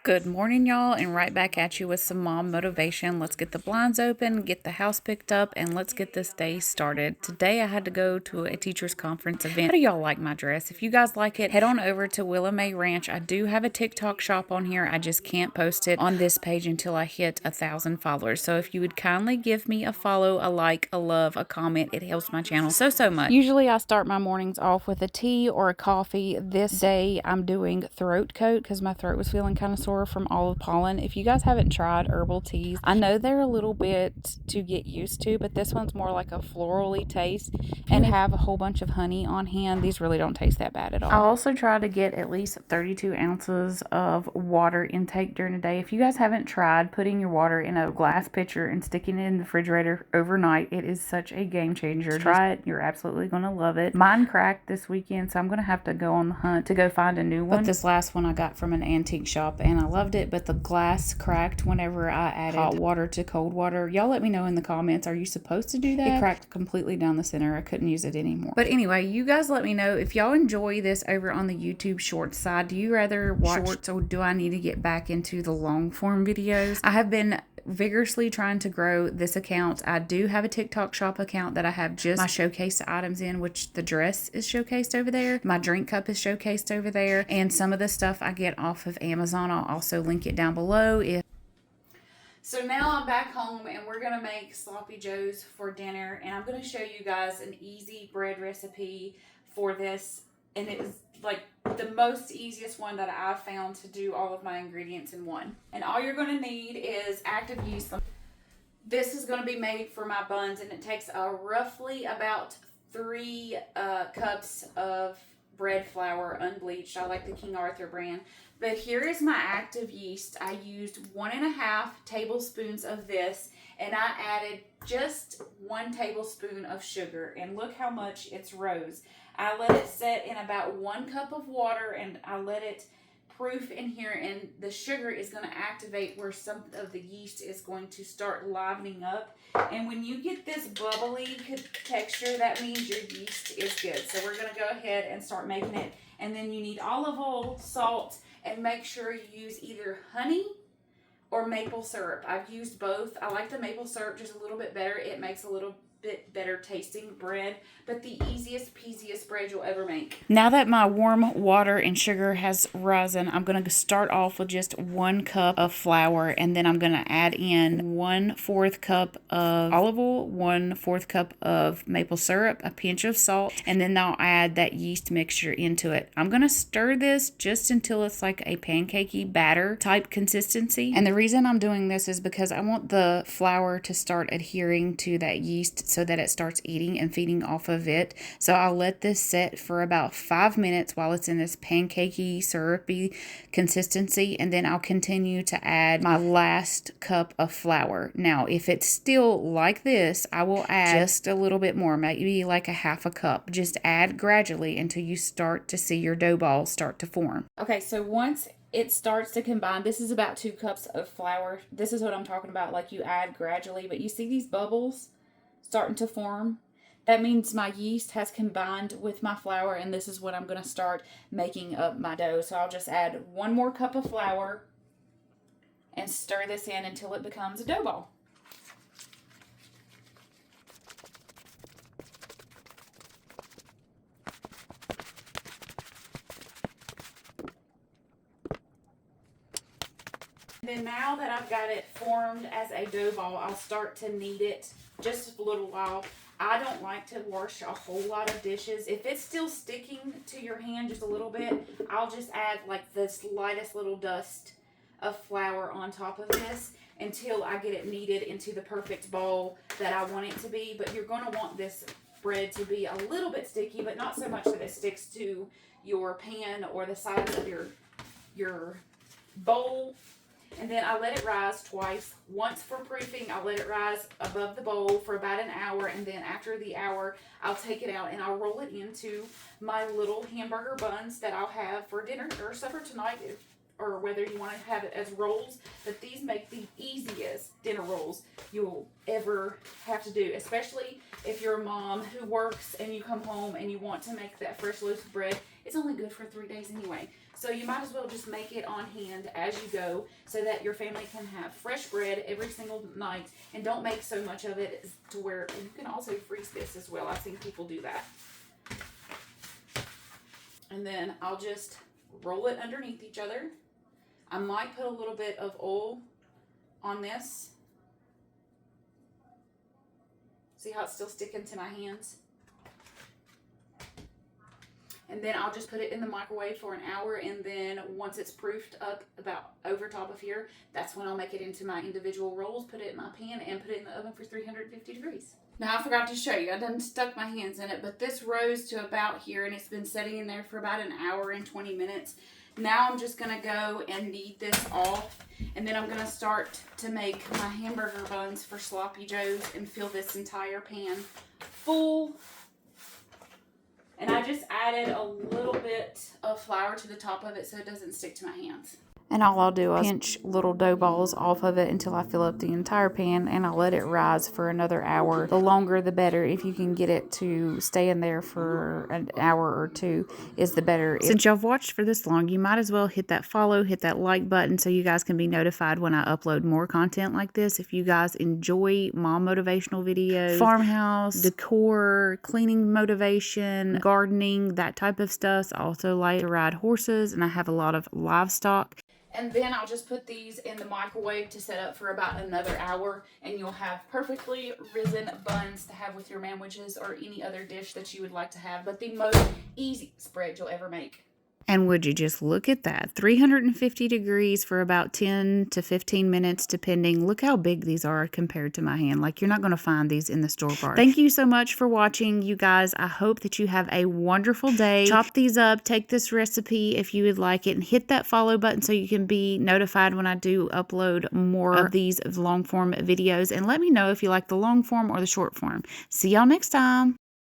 Good morning, y'all, and right back at you with some mom motivation. Let's get the blinds open, get the house picked up, and let's get this day started. Today, I had to go to a teacher's conference event. How do y'all like my dress? If you guys like it, head on over to Willa May Ranch. I do have a TikTok shop on here. I just can't post it on this page until I hit 1,000 followers. So if you would kindly give me a follow, a like, a love, a comment, it helps my channel so much. Usually, I start my mornings off with a tea or a coffee. This day, I'm doing throat coat because my throat was feeling kind of sore from all of the pollen. If you guys haven't tried herbal teas, I know they're a little bit to get used to, but this one's more like a florally taste, and have a whole bunch of honey on hand. These really don't taste that bad at all. I also try to get at least 32 ounces of water intake during the day. If you guys haven't tried putting your water in a glass pitcher and sticking it in the refrigerator overnight, it is such a game changer. Try it. You're absolutely going to love it. Mine cracked this weekend, so I'm going to have to go on the hunt to go find a new one. But this last one I got from an antique shop, and I loved it, but the glass cracked whenever I added hot water to cold water. Y'all let me know in the comments, are you supposed to do that? It cracked completely down the center. I couldn't use it anymore. But anyway, you guys let me know if y'all enjoy this over on the YouTube short side. Do you rather watch shorts, or do I need to get back into the long form videos? I have been vigorously trying to grow this account. I do have a TikTok shop account that I have just my showcase items in, which the dress is showcased over there. My drink cup is showcased over there. And some of the stuff I get off of Amazon. I'll also link it down below. So now I'm back home and we're going to make sloppy joes for dinner. And I'm going to show you guys an easy bread recipe for this. And it is like the most easiest one that I've found to do all of my ingredients in one. And all you're going to need is active yeast. This is going to be made for my buns, and it takes roughly about 3 cups of bread flour, unbleached. I like the King Arthur brand. But here is my active yeast. I used 1.5 tablespoons of this, and I added just 1 tablespoon of sugar. And look how much it's rose. I let it set in about 1 cup of water, and I let it proof in here, and the sugar is going to activate where some of the yeast is going to start livening up. And when you get this bubbly texture, that means your yeast is good. So we're going to go ahead and start making it. And then you need olive oil, salt, and make sure you use either honey or maple syrup. I've used both. I like the maple syrup just a little bit better. It makes a little bit better tasting bread, but the easiest peasiest bread you'll ever make. Now that my warm water and sugar has risen, I'm going to start off with just 1 cup of flour, and then I'm going to add in 1/4 cup of olive oil, 1/4 cup of maple syrup, a pinch of salt, and then I'll add that yeast mixture into it. I'm going to stir this just until it's like a pancakey batter type consistency. And the reason I'm doing this is because I want the flour to start adhering to that yeast so that it starts eating and feeding off of it. So I'll let this set for about 5 minutes while it's in this pancakey, syrupy consistency, and then I'll continue to add my last cup of flour. Now, if it's still like this, I will add just a little bit more, maybe like a 1/2 cup. Just add gradually until you start to see your dough balls start to form. Okay, so once it starts to combine, this is about 2 cups of flour. This is what I'm talking about, like you add gradually, but you see these bubbles starting to form? That means my yeast has combined with my flour, and this is when I'm going to start making up my dough. So I'll just add 1 more cup of flour and stir this in until it becomes a dough ball. Then now that I've got it formed as a dough ball, I'll start to knead it just a little while. I don't like to wash a whole lot of dishes. If it's still sticking to your hand just a little bit, I'll just add like this lightest little dust of flour on top of this until I get it kneaded into the perfect ball that I want it to be. But you're going to want this bread to be a little bit sticky, but not so much that it sticks to your pan or the sides of your bowl. And then I let it rise twice. Once for proofing, I'll let it rise above the bowl for about an hour. And then after the hour, I'll take it out and I'll roll it into my little hamburger buns that I'll have for dinner or supper tonight, or whether you want to have it as rolls. But these make the easiest dinner rolls you'll ever have to do, especially if you're a mom who works and you come home and you want to make that fresh loaf of bread. it's only good for 3 days anyway. So you might as well just make it on hand as you go so that your family can have fresh bread every single night, and don't make so much of it to where you can also freeze this as well. I've seen people do that. And then I'll just roll it underneath each other. I might put a little bit of oil on this. See how it's still sticking to my hands? And then I'll just put it in the microwave for an hour, and then once it's proofed up about over top of here, that's when I'll make it into my individual rolls, put it in my pan, and put it in the oven for 350 degrees. Now, I forgot to show you. I done stuck my hands in it, but this rose to about here, and it's been sitting in there for about an hour and 20 minutes. Now I'm just going to go and knead this off, and then I'm going to start to make my hamburger buns for Sloppy Joe's and fill this entire pan full. And I just added a little bit of flour to the top of it so it doesn't stick to my hands. And all I'll do is pinch little dough balls off of it until I fill up the entire pan, and I'll let it rise for another hour. The longer the better. If you can get it to stay in there for an hour or two is the better. Since y'all watched for this long, you might as well hit that follow, hit that like button so you guys can be notified when I upload more content like this. If you guys enjoy mom motivational videos, farmhouse, decor, cleaning motivation, gardening, that type of stuff. I also like to ride horses, and I have a lot of livestock. And then I'll just put these in the microwave to set up for about another hour, and you'll have perfectly risen buns to have with your sandwiches or any other dish that you would like to have, but the most easy spread you'll ever make. And would you just look at that? 350 degrees for about 10 to 15 minutes, depending. Look how big these are compared to my hand. Like, you're not going to find these in the store-bought. Thank you so much for watching, you guys. I hope that you have a wonderful day. Chop these up. Take this recipe if you would like it, and hit that follow button so you can be notified when I do upload more of these long-form videos. And let me know if you like the long form or the short form. See y'all next time.